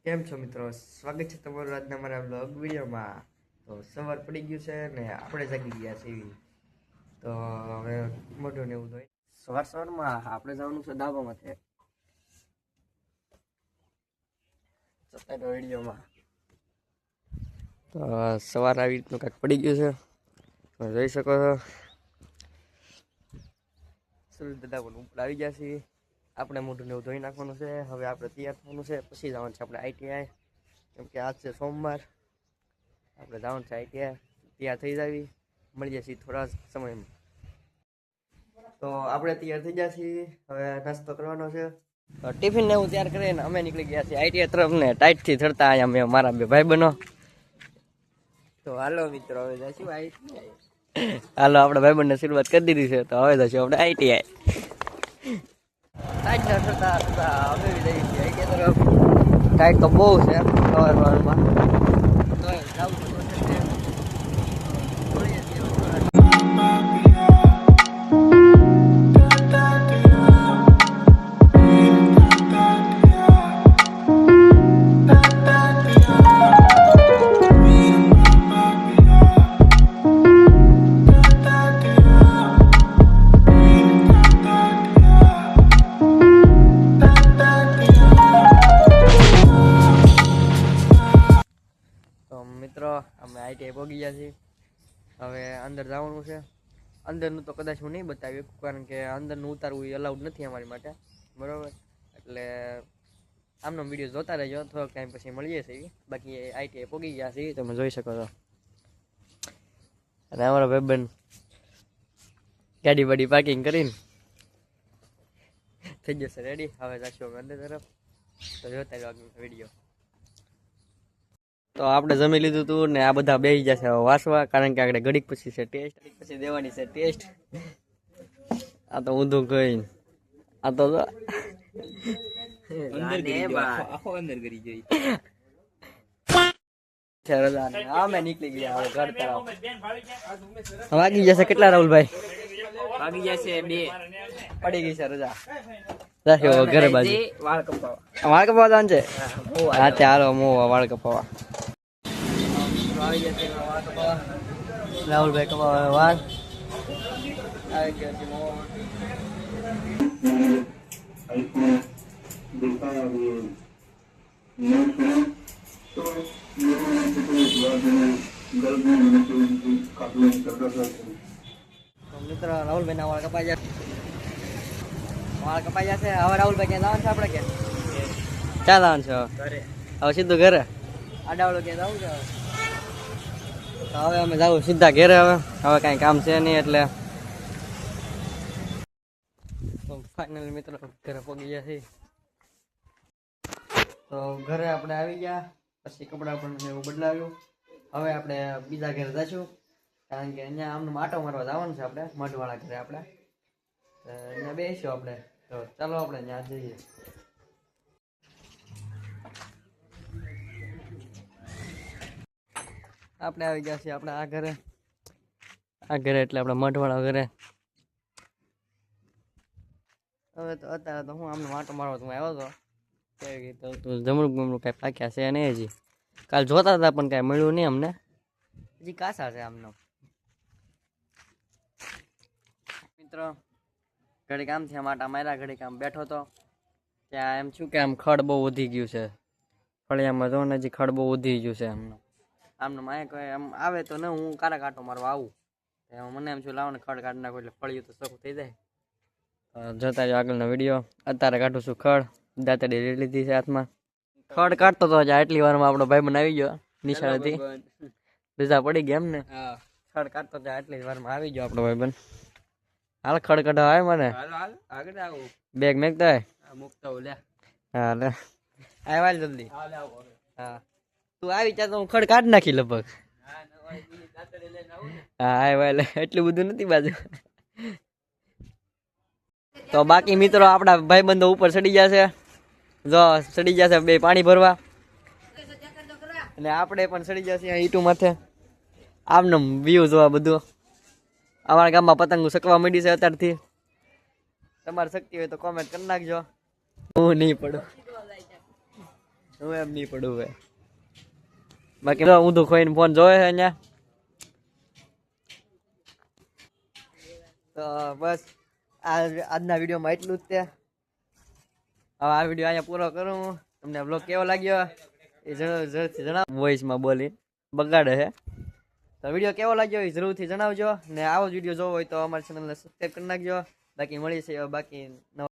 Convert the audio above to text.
કેમ છો મિત્રો, સ્વાગત છે તમારું આજના મારા બ્લોગ વિડીયોમાં। તો સવાર પડી ગયું છે ને આપણે જાગી ગયા છીએ। તો હવે મોઢું ને એવું ધોઈ સવારમાં આપણે જવાનું છે ધાબા માથે વિડીયોમાં। તો સવાર આવી રીતનું કાંઈક પડી ગયું છે, તમે જોઈ શકો છો। સૂરજ દાદા પણ ઉપર આવી ગયા છીએ। આપણે મોઢું ને એવું ધોઈ નાખવાનું છે। હવે આપણે તૈયાર થવાનું છે, પછી જવાનું છે આપણે ITI, કેમ કે આજ છે સોમવાર। આપણે જવાનું છે ITI, તૈયાર થઈ જાવી, મળીએ છીએ થોડા સમયમાં। તો આપણે તૈયાર થઈ ગયા છીએ, હવે નાસ્તો કરવાનો છે। તો ટિફિન ને એવું તૈયાર કરીને અમે નીકળી ગયા છીએ ITI તરફ ને ટાઈટથી ચડતા અહીંયા મેં મારા બે ભાઈ બનો। તો હાલો મિત્રો, હવે જઈશું ITI। હાલો, આપણે ભાઈ બંને શરૂઆત કરી દીધી છે, તો હવે જઈશું આપણે ITI। ટાઈટ તો બહુ છે સવારમાં, મિત્રો અમે ITI પહોંચી ગયા છીએ। હવે અંદર જવાનું છે। અંદરનું તો કદાચ હું નહીં બતાવ્યું, કારણ કે અંદરનું ઉતારવું એ અલાઉડ નથી અમારી માટે, બરાબર? એટલે આમનો વિડીયો જોતા રહેજો, થોડોક ટાઈમ પછી મળીએ છીએ। બાકી ITI પહોંચી ગયા છીએ, તમે જોઈ શકો છો। અને અમારો ભાઈબંધ ગાડી બાડી પાર્કિંગ કરીને થઈ જશે રેડી। હવે જઈશું અમે અંદર તરફ, તો જોતા રહ્યો આગળ વિડીયો। તો આપણે જમી લીધું હતું ને આ બધા બેસી જશે વાસવા, કારણ કે આપણે ઘડીક પછી છે ટેસ્ટ, પછી દેવાની છે ટેસ્ટ। આ તો ઊંધું કઈ, આ તો અમે નીકળી ગયા હવે ઘર તરફ। વાગી જશે કેટલા રાહુલભાઈ? વાગી જશે 2, પડી ગઈ છે રજા, ઘરે બાજુ વાળ કપાવા જવાનું છે। હા ચાલો વાળ કપાવા આવી ગયા છે વાળ કપાવા। રાહુલભાઈ કપાવા વાળ આવી ગયા છે મિત્ર। રાહુલભાઈ ના વાળ કપાઈ જશે, વાળ કપાઈ જશે। હવે રાહુલભાઈ ક્યાં જવાનું છે આપણે? ક્યાં જવાનું છે હવે? સીધું ઘરે આડાવડો ક્યાં જવું છે? તો હવે અમે જાવ સીધા ઘરે। હવે કાંઈ કામ છે નહીં એટલે ફાઇનલ મિત્રો ઘરે પહોંચી ગયા છીએ। તો ઘરે આપણે આવી ગયા, પછી કપડાં પણ એવું બદલાવ્યું। હવે આપણે બીજા ઘરે જઈશું, કારણ કે અહીંયા આમનો આટો મારવા જવાનું છે આપણે મઢવાળા ઘરે। આપણે અહીંયા બેસીશું આપણે, તો ચાલો આપણે ત્યાં જઈએ। આપણે આવી ગયા છીએ આપણે આ ઘરે એટલે આપણે મઢવાળા ઘરે। હવે તો અત્યારે તો હું આમને આટો મારવા તું આવ્યો હતો, તો જમણું ગમણું કાંઈ પાક્યા છે નહીં હજી। કાલ જોતા હતા પણ કાંઈ મળ્યું નહીં અમને, હજી કાસા છે આમનો। મિત્રો ઘડીક આમથી આમ આટા માર્યા, ઘડીક આમ બેઠો તો ત્યાં એમ છું કે આમ ખડ બહુ વધી ગયું છે ફળિયામાં। જો ને હજી ખડ બહુ વધી ગયું છે આમનો માય કહે આમ આવે તો ને હું કારા કાંટો મારવા આવું, મને એમ છું લાવો ને ખડ કાઢી નાખું એટલે ફળિયું તો સરખું થઈ જાય। જોતા રહ્યો આગળનો વિડીયો। અત્યારે કાઢું છું ખડ, દાંતડી લઈ લીધી છે હાથમાં, ખડ કાઢતો તો આટલી વારમાં આપણો ભાઈ બનાવી ગયો નિશાળેથી, રજા પડી ગઈ એમ ને? ખડ કાઢતો આટલી વારમાં આવી ગયો આપણો ભાઈ બન। હાલ ખડ કાઢવા આવે મને બેગ મેકતા હા લે આવ્યા જલ્દી। હા તું આવી ચા તો હું ખડ કાઢ નાખી લગભગ। હા આવ્યા લે, એટલું બધું નથી બાજુ। તો બાકી મિત્રો આપણા ભાઈબંધો ઉપર ચડી જશે, જો ચડી જશે બે પાણી ભરવા, અને આપણે પણ ચડી જશે ઈટુ માથે આમને વ્યૂ જોવા બધું। અમારા ગામમાં પતંગો શકવા માંડી છે અત્યારથી, તમારે શક્તિ હોય તો કોમેન્ટ કરી નાખજો, હું નહીં પડું। હું એમ નહીં પડું હવે. બાકી તો ઊંધું ખોઈને ફોન જોવે છે અહીંયા. તો બસ આજના વિડીયોમાં એટલું જ છે. હવે આ વિડીયો અહીંયા પૂરો કરું. તમને બ્લોગ કેવો લાગ્યો એ જરૂરથી જણાવો. વોઇસમાં બોલી બગાડે છે. તો વિડીયો કેવો લાગ્યો એ જરૂરથી જણાવજો. ને આવો જ વિડીયો જોવો હોય તો અમારી ચેનલને સબસ્ક્રાઈબ કરી નાખજો. બાકી મળી છે બાકી